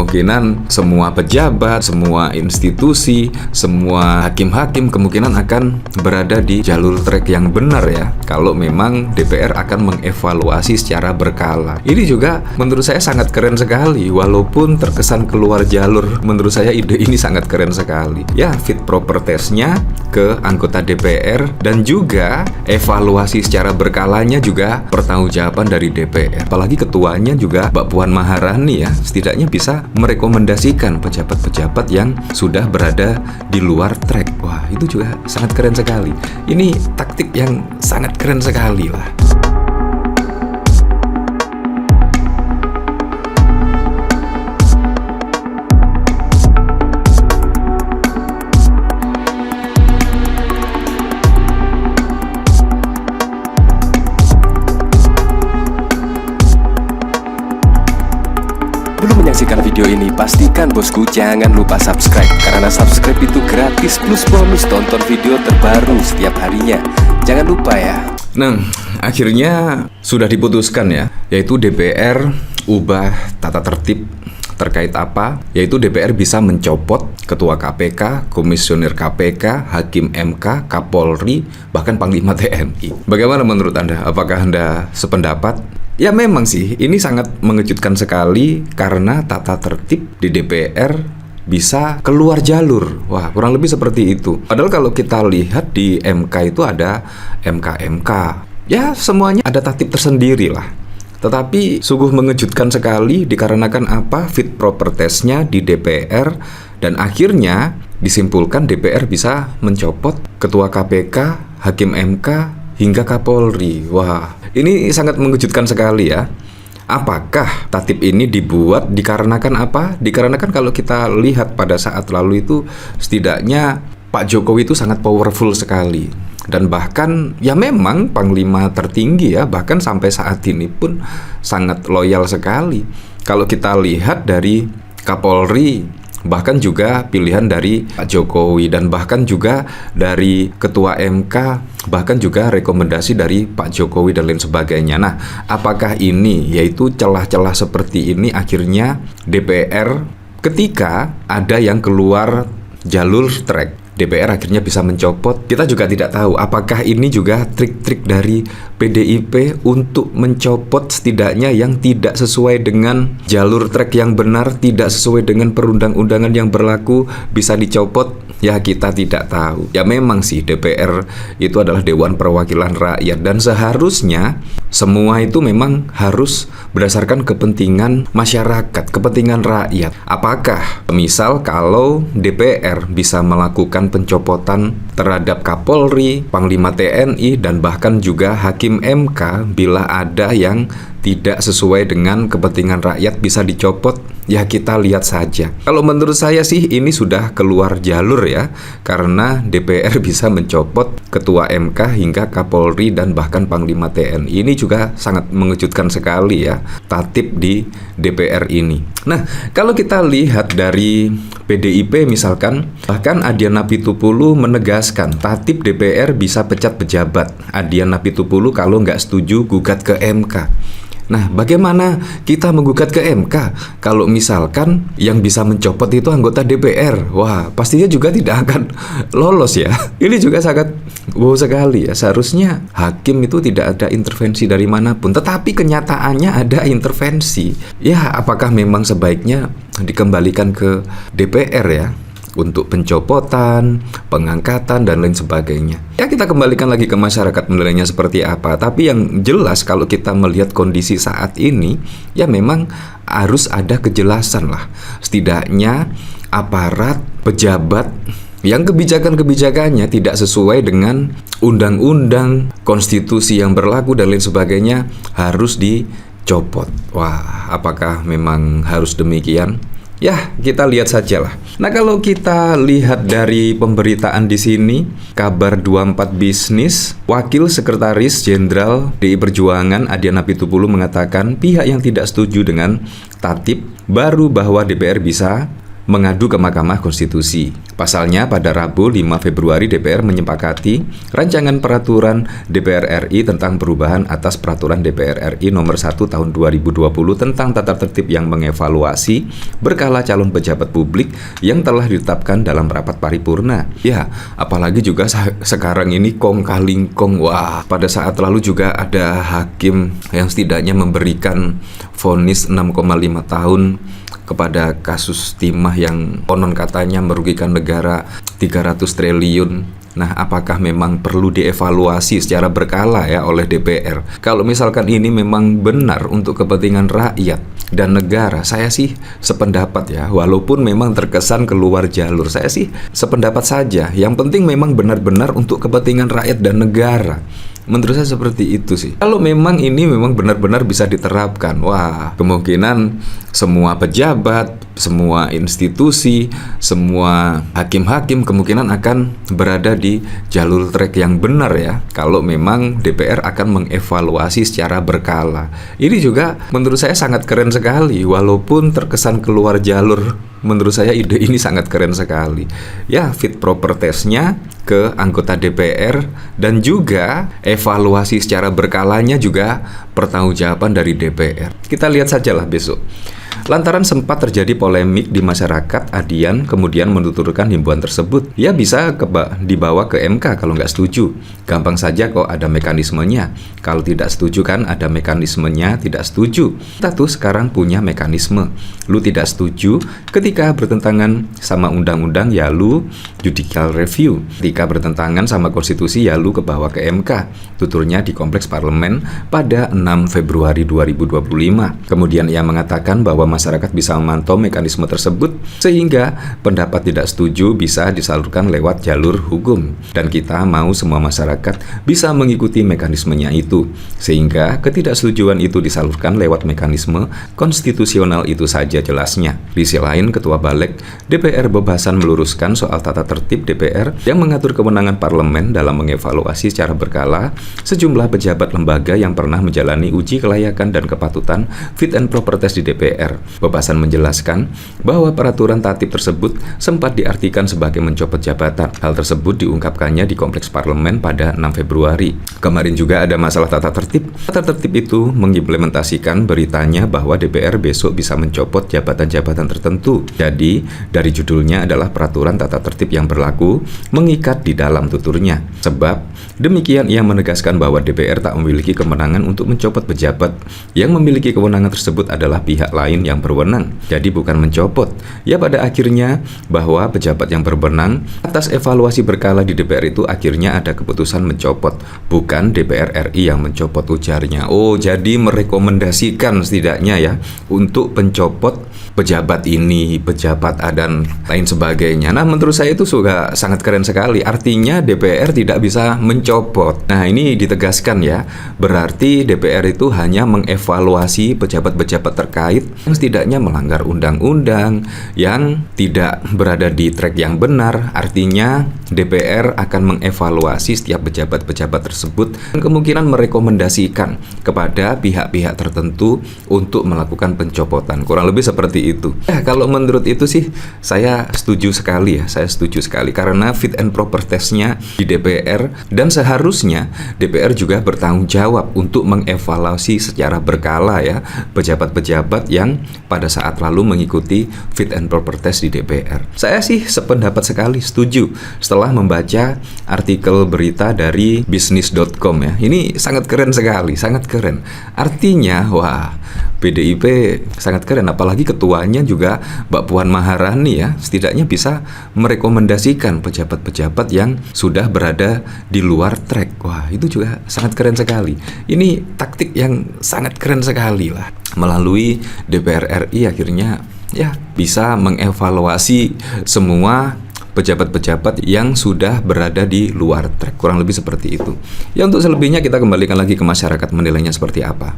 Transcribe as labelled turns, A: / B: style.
A: kemungkinan semua pejabat, semua institusi, semua hakim-hakim kemungkinan akan berada di jalur trek yang benar ya, kalau memang DPR akan mengevaluasi secara berkala. Ini juga menurut saya sangat keren sekali, walaupun terkesan keluar jalur. Menurut saya ide ini sangat keren sekali. Ya, fit proper testnya ke anggota DPR dan juga evaluasi secara berkalanya juga pertanggungjawaban dari DPR. Apalagi ketuanya juga Mbak Puan Maharani ya, setidaknya bisa merekomendasikan pejabat-pejabat yang sudah berada di luar trek. Wah, itu juga sangat keren sekali. Ini taktik yang sangat keren sekali lah.
B: Belum menyaksikan video ini, pastikan bosku jangan lupa subscribe, karena subscribe itu gratis plus bonus tonton video terbaru setiap harinya. Jangan lupa ya.
A: Nah, akhirnya sudah diputuskan ya, yaitu DPR ubah tata tertib terkait apa? Yaitu DPR bisa mencopot Ketua KPK, Komisioner KPK, Hakim MK, Kapolri, bahkan Panglima TNI. Bagaimana menurut Anda? Apakah Anda sependapat? Ya memang sih, ini sangat mengejutkan sekali karena tata tertib di DPR bisa keluar jalur. Wah, kurang lebih seperti itu. Padahal kalau kita lihat di MK itu ada MK-MK. Ya, semuanya ada tatib tersendiri lah. Tetapi sungguh mengejutkan sekali dikarenakan apa? Fit proper testnya di DPR, dan akhirnya disimpulkan DPR bisa mencopot Ketua KPK, Hakim MK, hingga Kapolri. Wah, ini sangat mengejutkan sekali ya. Apakah tatib ini dibuat dikarenakan apa? Dikarenakan kalau kita lihat pada saat lalu itu setidaknya Pak Jokowi itu sangat powerful sekali. Dan bahkan ya memang panglima tertinggi ya, bahkan sampai saat ini pun sangat loyal sekali. Kalau kita lihat dari Kapolri, bahkan juga pilihan dari Pak Jokowi, dan bahkan juga dari Ketua MK, bahkan juga rekomendasi dari Pak Jokowi dan lain sebagainya. Nah, apakah ini yaitu celah-celah seperti ini akhirnya DPR ketika ada yang keluar jalur trek, DPR akhirnya bisa mencopot? Kita juga tidak tahu apakah ini juga trik-trik dari PDIP untuk mencopot setidaknya yang tidak sesuai dengan jalur trek yang benar, tidak sesuai dengan perundang-undangan yang berlaku, bisa dicopot. Ya, kita tidak tahu. Ya memang sih DPR itu adalah Dewan Perwakilan Rakyat, dan seharusnya semua itu memang harus berdasarkan kepentingan masyarakat, kepentingan rakyat. Apakah misal kalau DPR bisa melakukan pencopotan terhadap Kapolri, Panglima TNI, dan bahkan juga Hakim MK bila ada yang tidak sesuai dengan kepentingan rakyat bisa dicopot? Ya kita lihat saja. Kalau menurut saya sih ini sudah keluar jalur ya, karena DPR bisa mencopot Ketua MK hingga Kapolri dan bahkan Panglima TNI. Ini juga sangat mengejutkan sekali ya, tatib di DPR ini. Nah, kalau kita lihat dari PDIP misalkan, bahkan Adian Apitupulu menegaskan tatib DPR bisa pecat pejabat. Adian Apitupulu kalau nggak setuju gugat ke MK. Nah, bagaimana kita menggugat ke MK kalau misalkan yang bisa mencopot itu anggota DPR? Wah, pastinya juga tidak akan lolos ya. Ini juga sangat wow sekali ya. Seharusnya hakim itu tidak ada intervensi dari manapun, tetapi kenyataannya ada intervensi. Ya, apakah memang sebaiknya dikembalikan ke DPR ya untuk pencopotan, pengangkatan, dan lain sebagainya? Ya, kita kembalikan lagi ke masyarakat menilainya seperti apa. Tapi yang jelas kalau kita melihat kondisi saat ini, ya memang harus ada kejelasan lah. Setidaknya aparat, pejabat yang kebijakan-kebijakannya tidak sesuai dengan undang-undang, konstitusi yang berlaku, dan lain sebagainya harus dicopot. Wah, apakah memang harus demikian? Ya, kita lihat saja lah. Nah, kalau kita lihat dari pemberitaan di sini, kabar 24 Bisnis, Wakil Sekretaris Jenderal DI Perjuangan Adian Apitupulu mengatakan pihak yang tidak setuju dengan tatib baru bahwa DPR bisa mengadu ke Mahkamah Konstitusi. Pasalnya, pada Rabu 5 Februari DPR menyepakati rancangan peraturan DPR RI tentang perubahan atas peraturan DPR RI nomor 1 tahun 2020 tentang tata tertib yang mengevaluasi berkala calon pejabat publik yang telah ditetapkan dalam rapat paripurna. Ya, apalagi juga sekarang ini kong kaling kong. Wah, pada saat lalu juga ada hakim yang setidaknya memberikan vonis 6,5 tahun kepada kasus timah yang konon katanya merugikan negara 300 triliun. Nah, apakah memang perlu dievaluasi secara berkala ya oleh DPR? Kalau misalkan ini memang benar untuk kepentingan rakyat dan negara, saya sih sependapat ya, walaupun memang terkesan keluar jalur, saya sih sependapat saja. Yang penting memang benar-benar untuk kepentingan rakyat dan negara. Menurut saya seperti itu sih. Kalau memang ini memang benar-benar bisa diterapkan, wah, kemungkinan semua pejabat, semua institusi, semua hakim-hakim kemungkinan akan berada di jalur trek yang benar ya. Kalau memang DPR akan mengevaluasi secara berkala. Ini juga menurut saya sangat keren sekali, walaupun terkesan keluar jalur. Menurut saya ide ini sangat keren sekali. Ya, fit proper testnya ke anggota DPR dan juga evaluasi secara berkalanya juga pertanggungjawaban dari DPR. Kita lihat sajalah besok. Lantaran sempat terjadi polemik di masyarakat, Adian kemudian menuturkan himbauan tersebut. Ya, bisa dibawa ke MK kalau nggak setuju. Gampang saja kok, ada mekanismenya. Kalau tidak setuju kan ada mekanismenya, tidak setuju. Kita tuh sekarang punya mekanisme. Lu tidak setuju ketika bertentangan sama undang-undang, ya lu judicial review. Ketika bertentangan sama konstitusi, ya lu kebawa ke MK. Tuturnya di Kompleks Parlemen pada 6 Februari 2025. Kemudian ia mengatakan bahwa masyarakat bisa memantau mekanisme tersebut sehingga pendapat tidak setuju bisa disalurkan lewat jalur hukum, dan kita mau semua masyarakat bisa mengikuti mekanismenya itu sehingga ketidaksetujuan itu disalurkan lewat mekanisme konstitusional itu saja jelasnya. Di sisi lain, Ketua Balik DPR Bebasan meluruskan soal tata tertib DPR yang mengatur kewenangan parlemen dalam mengevaluasi secara berkala sejumlah pejabat lembaga yang pernah menjalani uji kelayakan dan kepatutan fit and proper test di DPR. Bebasan menjelaskan bahwa peraturan tatip tersebut sempat diartikan sebagai mencopot jabatan. Hal tersebut diungkapkannya di Kompleks Parlemen pada 6 Februari. Kemarin juga ada masalah tata tertib. Tata tertib itu mengimplementasikan beritanya bahwa DPR besok bisa mencopot jabatan-jabatan tertentu. Jadi, dari judulnya adalah peraturan tata tertib yang berlaku mengikat di dalam tuturnya. Sebab demikian ia menegaskan bahwa DPR tak memiliki kewenangan untuk mencopot pejabat. Yang memiliki kewenangan tersebut adalah pihak lain yang berwenang, jadi bukan mencopot. Ya, pada akhirnya bahwa pejabat yang berwenang atas evaluasi berkala di DPR itu akhirnya ada keputusan mencopot, bukan DPR RI yang mencopot, ujarnya. Oh, jadi merekomendasikan setidaknya ya untuk pencopot pejabat ini, pejabat A dan lain sebagainya. Nah, menurut saya itu juga sangat keren sekali. Artinya DPR tidak bisa mencopot. Nah, ini ditegaskan ya. Berarti DPR itu hanya mengevaluasi pejabat-pejabat terkait yang setidaknya melanggar undang-undang, yang tidak berada di track yang benar. Artinya DPR akan mengevaluasi setiap pejabat-pejabat tersebut dan kemungkinan merekomendasikan kepada pihak-pihak tertentu untuk melakukan pencopotan. Kurang lebih seperti itu. Ya, kalau menurut itu sih saya setuju sekali ya. Saya setuju sekali karena fit and proper testnya di DPR, dan seharusnya DPR juga bertanggung jawab untuk mengevaluasi secara berkala ya pejabat-pejabat yang pada saat lalu mengikuti fit and proper test di DPR. Saya sih sependapat sekali, setuju setelah membaca artikel berita dari bisnis.com ya. Ini sangat keren sekali, sangat keren. Artinya, wah, PDIP sangat keren, apalagi ketuanya juga Mbak Puan Maharani ya, setidaknya bisa merekomendasikan pejabat-pejabat yang sudah berada di luar track. Wah, itu juga sangat keren sekali. Ini taktik yang sangat keren sekali lah. Melalui DPR RI akhirnya ya bisa mengevaluasi semua pejabat-pejabat yang sudah berada di luar track. Kurang lebih seperti itu. Ya, untuk selebihnya kita kembalikan lagi ke masyarakat menilainya seperti apa.